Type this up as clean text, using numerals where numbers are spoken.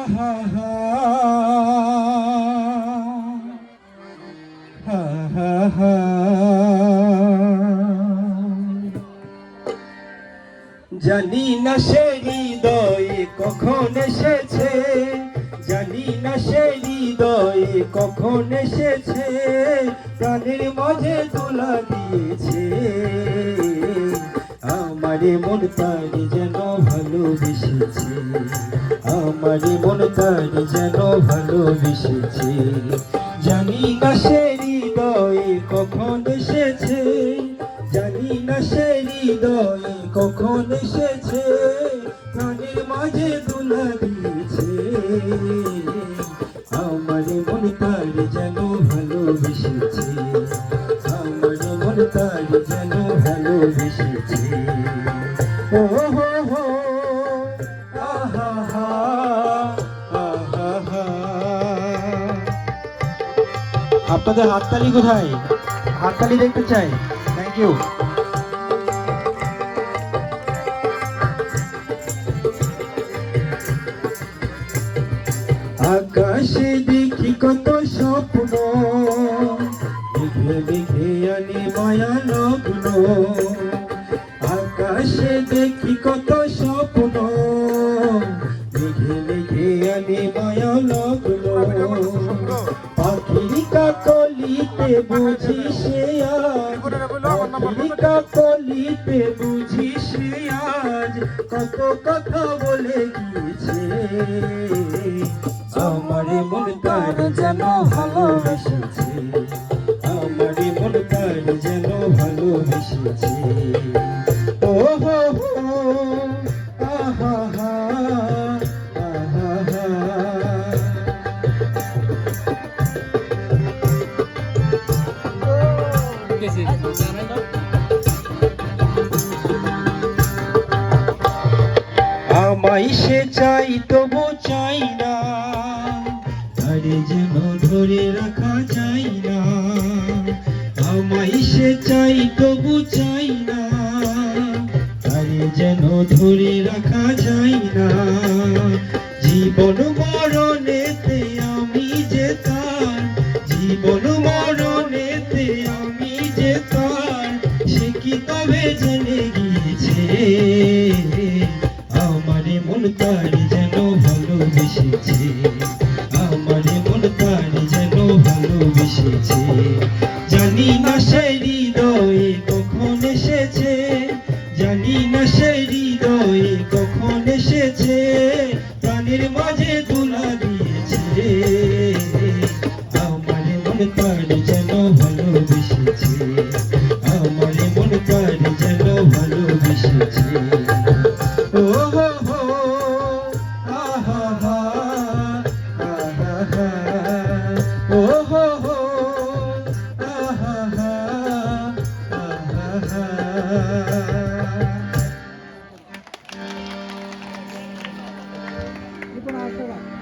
আহা হা হা হা হা। জানি না সে হৃদয়ে কখন এসেছে, জানি না সে হৃদয়ে কখন এসেছে, প্রাণের মাঝে দোলা দিয়েছে। আমার মন তার যেন ভালোবেসেছে, আমার মন তার যেন ভালোবেসেছে। জানি না সে হৃদয়ে কখন এসেছে, জানি না সে হৃদয়ে কখন এসেছে, প্রাণের মাঝে দোলা দিয়েছে। আমার মন তার যেন ভালোবেসেছে, আমার মন তার যেন ভালোবেসেছে। ও হো হো আহা হা আহা হা। আপনাদের হাততালি কোথায়? হাততালি দেখতে চাই। Thank you. আকাশে দেখি কত স্বপ্ন, মেঘে মেঘে আনি মায়া লগ্ন। আকাশে দেখি কত স্বপ্ন, মেঘে মেঘে আনি মায়া লগ্ন। পাখির কাকলিতে বুঝি সে আজ, পাখির কাকলিতে বুঝি সে আজ কত কথা বলে গিয়েছে। আমার মন তার যেন ভালোবেসেছে, আমার মন তার যেন ভালোবেসেছে। ও হো হো আহা হা আহা হা। আমায় সে চাই তবু চাই না, তারে যেন ধরে রাখা যায় না। আমায় সে চাই তবু চাই না, তারে যেন ধরে রাখা যায় না। জীবন মরণেতে আমি যে তার, জীবন মরণেতে আমি যে তার, সে কি তবে জেনে গিয়েছে। আমার মন তার যেন ভালোবেসেছে, আমার মন তার যেন ভালোবেসেছে। জানি না সে হৃদয়ে কখন এসেছে, জানি না সে হৃদয়ে কখন এসেছে, প্রাণের মাঝে দোলা দিয়েছে। আমার মন তার যেন ভালোবেসেছে, আমার মন তার যেন ভালোবেসেছে। ও হো হো আহা হা আহা হা। ও হো হো আহা হা আহা হা।